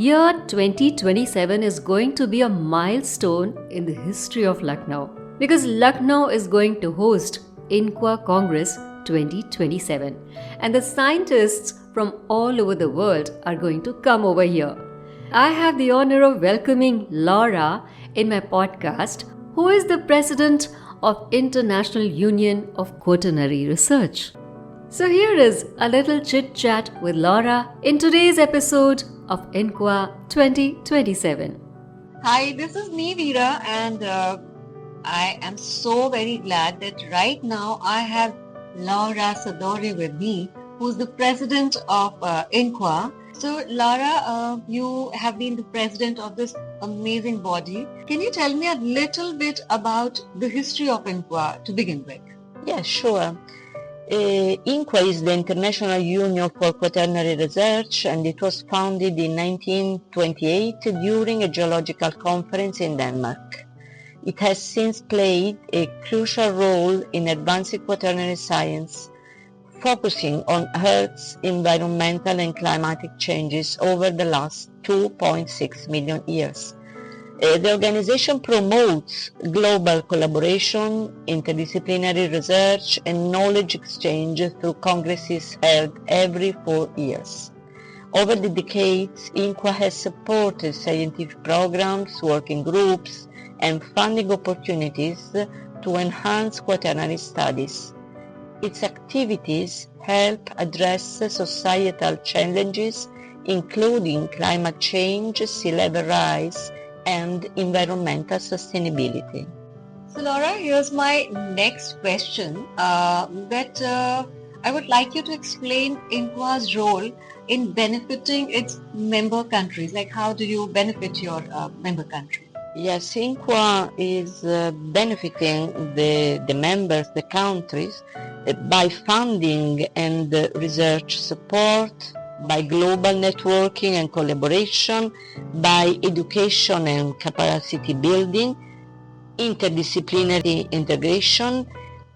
Year 2027 is going to be a milestone in the history of Lucknow because Lucknow is going to host INQUA Congress 2027 and the scientists from all over the world are going to come over here. I have the honor of welcoming Laura in my podcast, who is the president of International Union of Quaternary Research. So here is a little chit-chat with Laura in today's episode of INQUA 2027. Hi, this is me, Veera, and I am so very glad that right now I have Laura Sadori with me, who's the president of INQUA. So, Laura, you have been the president of this amazing body. Can you tell me a little bit about the history of INQUA to begin with? Yeah, sure. INQUA is the International Union for Quaternary Research, and it was founded in 1928 during a geological conference in Denmark. It has since played a crucial role in advancing quaternary science, focusing on Earth's environmental and climatic changes over the last 2.6 million years. The organization promotes global collaboration, interdisciplinary research, and knowledge exchange through congresses held every 4 years. Over the decades, INQUA has supported scientific programs, working groups, and funding opportunities to enhance quaternary studies. Its activities help address societal challenges, including climate change, sea level rise, and environmental sustainability. So, Laura, here's my next question I would like you to explain INQUA's role in benefiting its member countries. Like, how do you benefit your member countries? Yes, INQUA is benefiting the members, the countries, by funding and research support, by global networking and collaboration, by education and capacity building, interdisciplinary integration,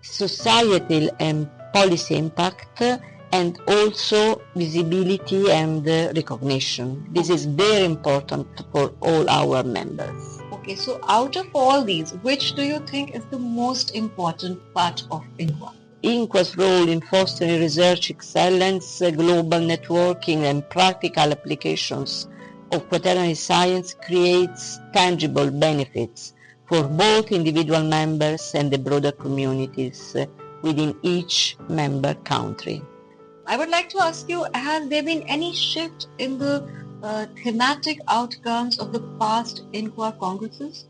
societal and policy impact, and also visibility and recognition. This is very important for all our members. Okay, so out of all these, which do you think is the most important part of INQUA? INQUA's role in fostering research excellence, global networking, and practical applications of quaternary science creates tangible benefits for both individual members and the broader communities within each member country. I would like to ask you, has there been any shift in the thematic outcomes of the past INQUA congresses?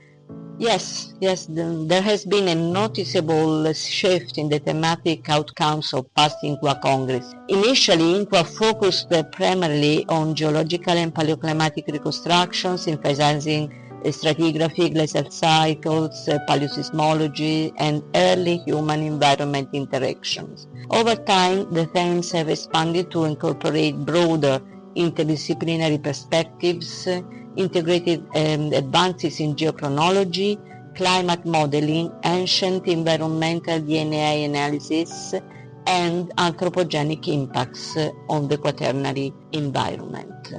Yes, there has been a noticeable shift in the thematic outcomes of past INQUA Congress. Initially, INQUA focused primarily on geological and paleoclimatic reconstructions, emphasizing stratigraphy, glacial cycles, paleoseismology, and early human-environment interactions. Over time, the themes have expanded to incorporate broader interdisciplinary perspectives, integrated advances in geochronology, climate modeling, ancient environmental DNA analysis, and anthropogenic impacts on the quaternary environment.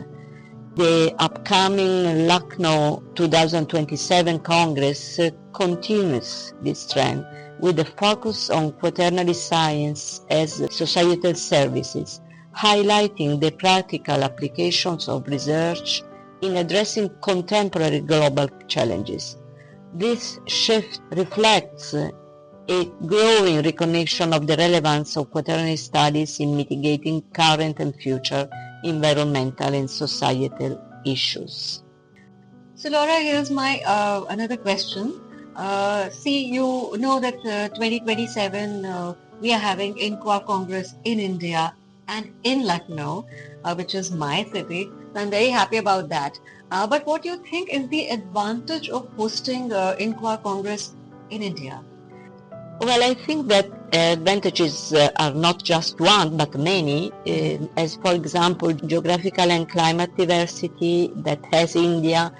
The upcoming Lucknow 2027 Congress continues this trend with a focus on quaternary science as societal services, highlighting the practical applications of research in addressing contemporary global challenges. This shift reflects a growing recognition of the relevance of quaternary studies in mitigating current and future environmental and societal issues. So, Laura, here's my another question. You know that 2027 we are having INQUA Congress in India and in Lucknow, which is my city. So I'm very happy about that. But what do you think is the advantage of hosting INQUA Congress in India? Well, I think that advantages are not just one, but many, as for example, geographical and climate diversity that has India,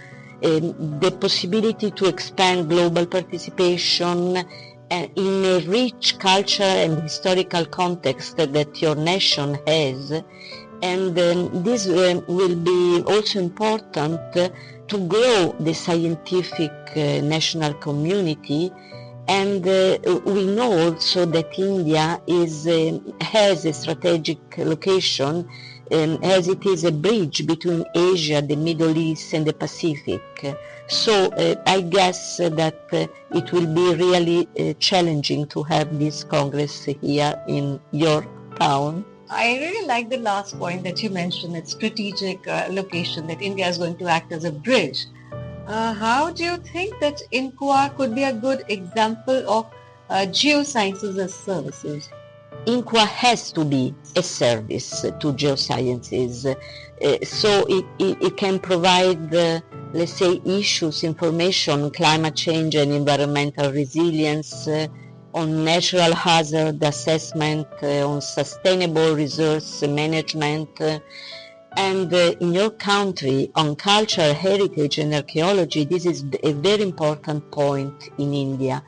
the possibility to expand global participation in a rich cultural and historical context that your nation has, And this will be also important to grow the scientific national community. And we know also that India has a strategic location, as it is a bridge between Asia, the Middle East and the Pacific. So I guess that it will be really challenging to have this Congress here in your town. I really like the last point that you mentioned, its strategic location, that India is going to act as a bridge. How do you think that INQUA could be a good example of geosciences as services? INQUA has to be a service to geosciences, so it can provide, let's say, issues, information, climate change and environmental resilience, on natural hazard assessment, on sustainable resource management, and in your country on culture, heritage and archaeology. This is a very important point in India,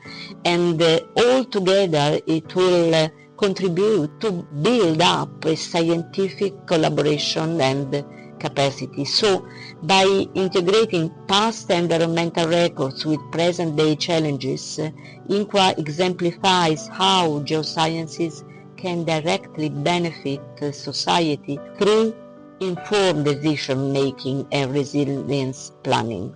and all together it will contribute to build up a scientific collaboration and capacity. So by integrating past environmental records with present day challenges, INQUA exemplifies how geosciences can directly benefit society through informed decision making and resilience planning.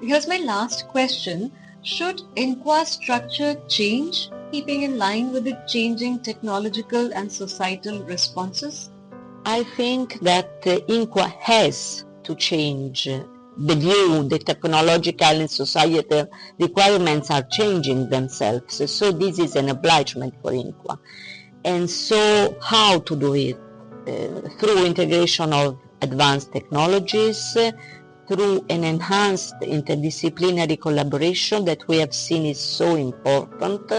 Here's my last question. Should INQUA structure change, keeping in line with the changing technological and societal responses? I think that INQUA has to change the view. The technological and societal requirements are changing themselves, so this is an obligation for INQUA. And so how to do it? Through integration of advanced technologies, through an enhanced interdisciplinary collaboration that we have seen is so important.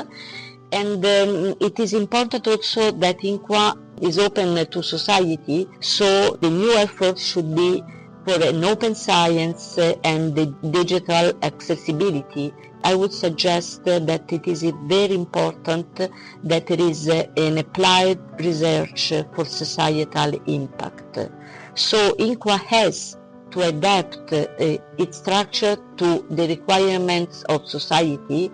And it is important also that INQUA is open to society, so the new effort should be for an open science and the digital accessibility. I would suggest that it is very important that there is an applied research for societal impact. So INQUA has to adapt its structure to the requirements of society,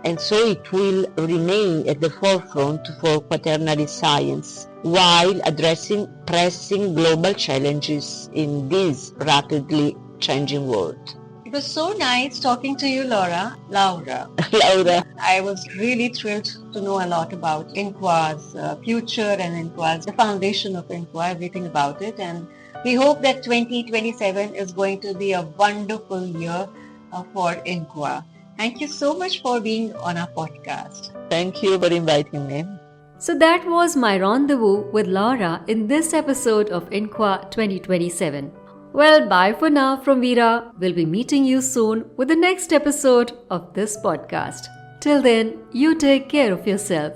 and so it will remain at the forefront for quaternary science while addressing pressing global challenges in this rapidly changing world. It was so nice talking to you, Laura. Laura. I was really thrilled to know a lot about INQUA's future and INQUA's, the foundation of INQUA, everything about it. And we hope that 2027 is going to be a wonderful year for INQUA. Thank you so much for being on our podcast. Thank you for inviting me. So that was my rendezvous with Laura in this episode of INQUA 2027. Well, bye for now from Veera. We'll be meeting you soon with the next episode of this podcast. Till then, you take care of yourself.